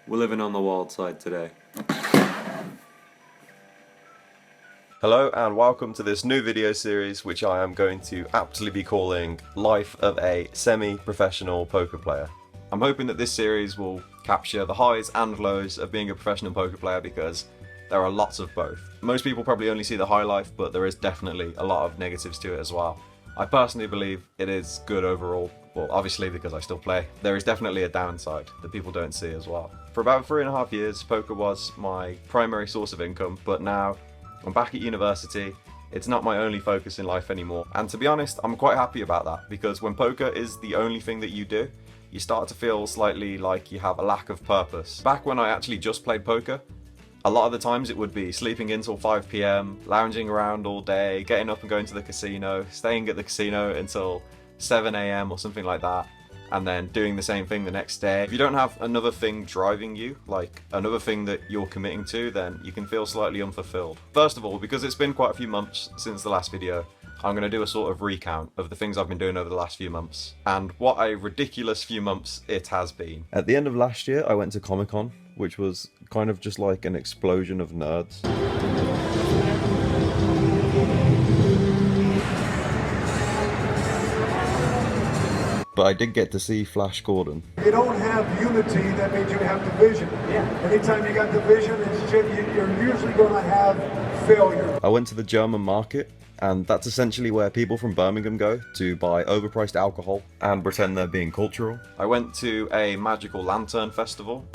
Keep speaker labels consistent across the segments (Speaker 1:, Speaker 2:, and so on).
Speaker 1: We're living on the wild side today.
Speaker 2: Hello and welcome to this new video series which I am going to aptly be calling Life of a Semi-Professional Poker Player. I'm hoping that this series will capture the highs and lows of being a professional poker player because there are lots of both. Most people probably only see the high life, but there is definitely a lot of negatives to it as well. I personally believe it is good overall, well obviously because I still play. There is definitely a downside that people don't see as well. For about 3.5 years poker was my primary source of income, but now I'm back at university. It's not my only focus in life anymore, and to be honest I'm quite happy about that, because when poker is the only thing that you do, you start to feel slightly like you have a lack of purpose. Back when I actually just played poker, a lot of the times it would be sleeping in till 5 PM, lounging around all day, getting up and going to the casino, staying at the casino until 7 AM or something like that, and then doing the same thing the next day. If you don't have another thing driving you, like another thing that you're committing to, then you can feel slightly unfulfilled. First of all, because it's been quite a few months since the last video, I'm going to do a sort of recount of the things I've been doing over the last few months, and what a ridiculous few months it has been. At the end of last year, I went to Comic-Con, which was kind of just like an explosion of nerds. But I did get to see Flash Gordon.
Speaker 3: You don't have unity, that means you have division. Yeah. Anytime you got division, you're usually going to have failure.
Speaker 2: I went to the German market, and that's essentially where people from Birmingham go to buy overpriced alcohol and pretend they're being cultural. I went to a magical lantern festival.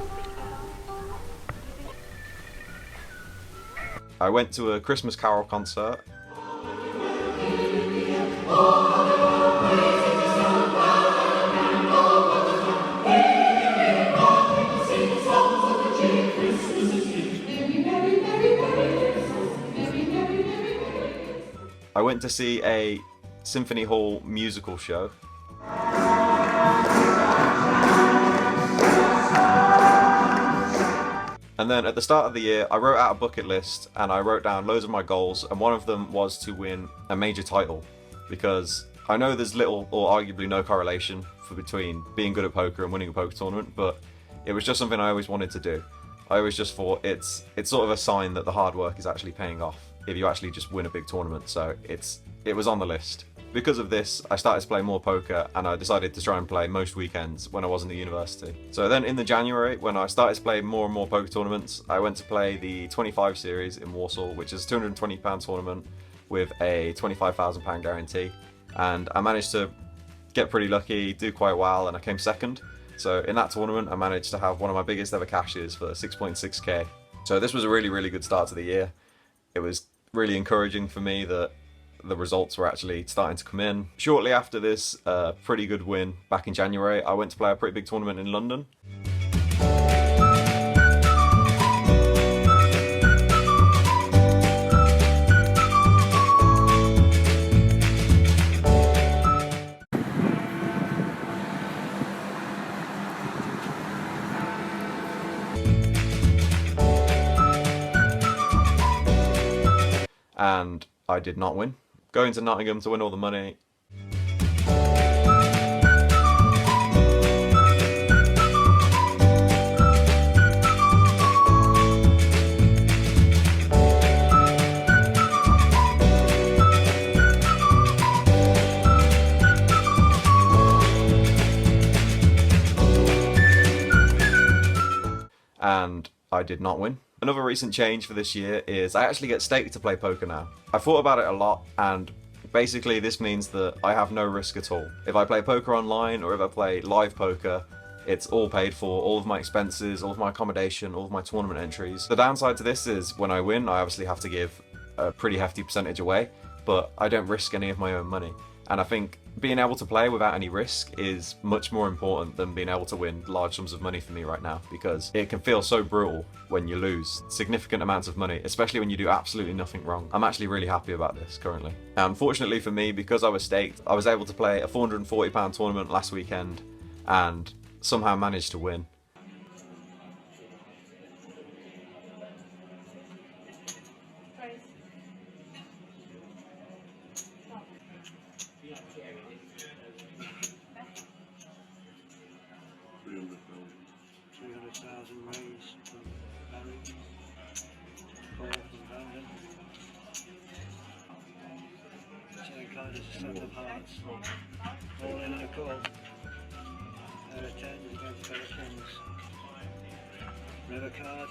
Speaker 2: I went to a Christmas Carol concert. I went to see a Symphony Hall musical show. And then at the start of the year, I wrote out a bucket list and I wrote down loads of my goals, and one of them was to win a major title, because I know there's little or arguably no correlation between being good at poker and winning a poker tournament, but it was just something I always wanted to do. I always just thought it's sort of a sign that the hard work is actually paying off if you actually just win a big tournament, so it was on the list. Because of this, I started to play more poker, and I decided to try and play most weekends when I wasn't at university. So then in the January, when I started to play more and more poker tournaments, I went to play the 25 series in Warsaw, which is a £220 tournament with a £25,000 guarantee, and I managed to get pretty lucky, do quite well, and I came second. So in that tournament, I managed to have one of my biggest ever cashes for 6.6k. So this was a really, really good start to the year. It was really encouraging for me that the results were actually starting to come in. Shortly after this pretty good win back in January, I went to play a pretty big tournament in London. And I did not win. Going to Nottingham to win all the money. And I did not win. Another recent change for this year is I actually get staked to play poker now. I thought about it a lot, and basically this means that I have no risk at all. If I play poker online or if I play live poker, it's all paid for, all of my expenses, all of my accommodation, all of my tournament entries. The downside to this is when I win, I obviously have to give a pretty hefty percentage away, but I don't risk any of my own money. And I think being able to play without any risk is much more important than being able to win large sums of money for me right now, because it can feel so brutal when you lose significant amounts of money, especially when you do absolutely nothing wrong. I'm actually really happy about this currently. And fortunately for me, because I was staked, I was able to play a £440 tournament last weekend and somehow managed to win.
Speaker 4: 1,000 raised from Barry, Paul from Brandon. Ten cards is a seven of hearts. All in and a call. Pair of tens against pair of kings. River card.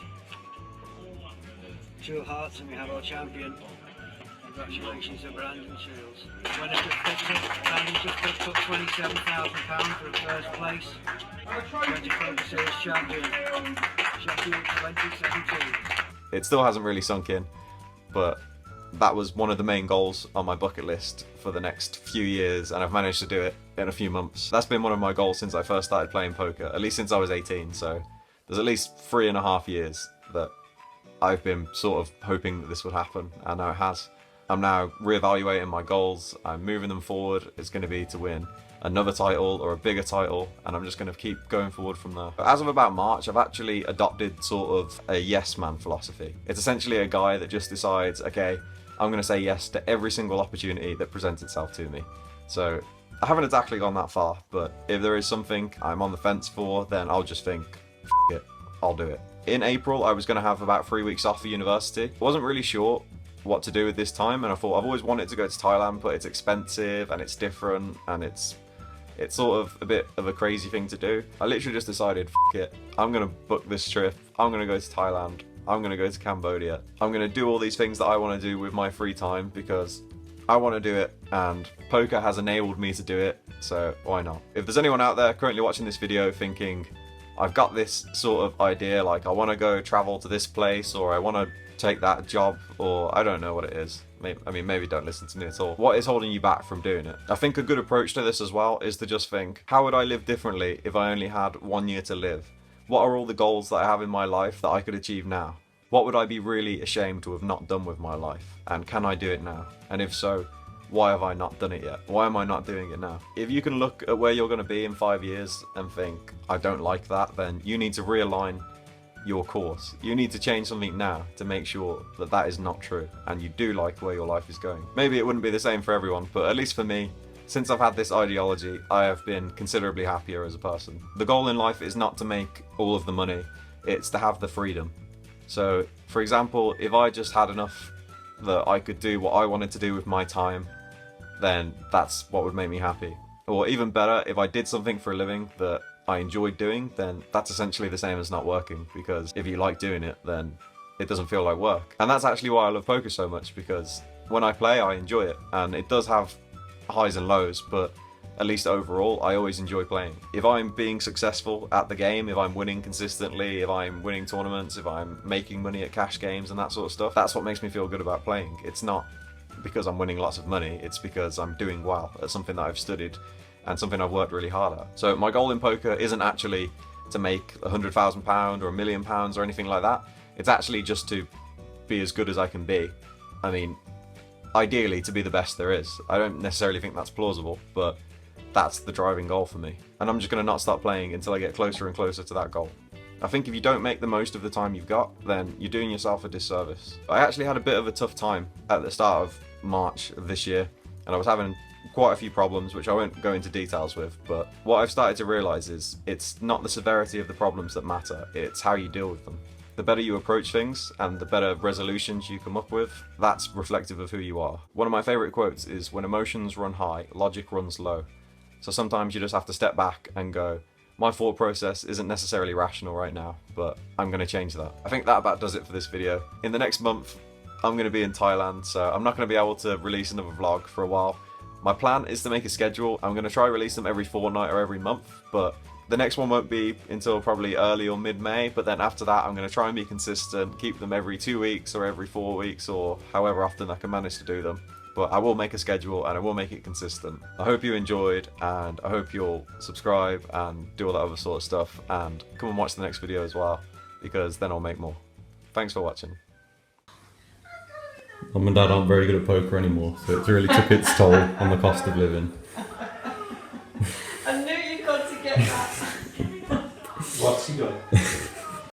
Speaker 4: Two hearts and we have our champion. Congratulations to Brandon Shields. Winner just picked up, Brandon just picked up £27,000 for a first place. 2020 Series champion. Sheffield 2017.
Speaker 2: It still hasn't really sunk in, but that was one of the main goals on my bucket list for the next few years, and I've managed to do it in a few months. That's been one of my goals since I first started playing poker, at least since I was 18, so there's at least 3.5 years that I've been sort of hoping that this would happen, and now it has. I'm now reevaluating my goals, I'm moving them forward. It's going to be to win another title or a bigger title, and I'm just going to keep going forward from there. But as of about March, I've actually adopted sort of a yes man philosophy. It's essentially a guy that just decides, okay, I'm going to say yes to every single opportunity that presents itself to me. So I haven't exactly gone that far, but if there is something I'm on the fence for, then I'll just think, F it, I'll do it. In April, I was going to have about 3 weeks off for university. I wasn't really sure what to do with this time, and I thought I've always wanted to go to Thailand, but it's expensive and it's different and it's sort of a bit of a crazy thing to do. I literally just decided, F it, I'm going to book this trip, I'm going to go to Thailand, I'm going to go to Cambodia, I'm going to do all these things that I want to do with my free time because I want to do it, and poker has enabled me to do it, so why not? If there's anyone out there currently watching this video thinking, I've got this sort of idea, like I want to go travel to this place, or I want to take that job, or I don't know what it is. Maybe don't listen to me at all. What is holding you back from doing it? I think a good approach to this as well is to just think, how would I live differently if I only had 1 year to live? What are all the goals that I have in my life that I could achieve now? What would I be really ashamed to have not done with my life? And can I do it now? And if so, why have I not done it yet? Why am I not doing it now? If you can look at where you're going to be in 5 years and think, I don't like that, then you need to realign your course. You need to change something now to make sure that that is not true and you do like where your life is going. Maybe it wouldn't be the same for everyone, but at least for me, since I've had this ideology, I have been considerably happier as a person. The goal in life is not to make all of the money, it's to have the freedom. So, for example, if I just had enough that I could do what I wanted to do with my time, then that's what would make me happy. Or even better, if I did something for a living that I enjoyed doing, then that's essentially the same as not working, because if you like doing it, then it doesn't feel like work. And that's actually why I love poker so much, because when I play, I enjoy it, and it does have highs and lows, but at least overall, I always enjoy playing. If I'm being successful at the game, if I'm winning consistently, if I'm winning tournaments, if I'm making money at cash games and that sort of stuff, that's what makes me feel good about playing. It's not because I'm winning lots of money, it's because I'm doing well at something that I've studied and something I've worked really hard at. So my goal in poker isn't actually to make £100,000 or £1 million or anything like that. It's actually just to be as good as I can be. I mean, ideally to be the best there is. I don't necessarily think that's plausible, but that's the driving goal for me. And I'm just going to not stop playing until I get closer and closer to that goal. I think if you don't make the most of the time you've got, then you're doing yourself a disservice. I actually had a bit of a tough time at the start of March of this year, and I was having quite a few problems, which I won't go into details with, but what I've started to realise is it's not the severity of the problems that matter, it's how you deal with them. The better you approach things and the better resolutions you come up with, that's reflective of who you are. One of my favourite quotes is, when emotions run high, logic runs low. So sometimes you just have to step back and go, my thought process isn't necessarily rational right now, but I'm going to change that. I think that about does it for this video. In the next month, I'm going to be in Thailand, so I'm not going to be able to release another vlog for a while. My plan is to make a schedule. I'm going to try release them every fortnight or every month, but the next one won't be until probably early or mid-May, but then after that I'm going to try and be consistent, keep them every 2 weeks or every 4 weeks or however often I can manage to do them. But I will make a schedule and I will make it consistent. I hope you enjoyed, and I hope you'll subscribe and do all that other sort of stuff, and come and watch the next video as well, because then I'll make more. Thanks for watching. Mum and Dad aren't very good at poker anymore, so it's really took its toll on the cost of living.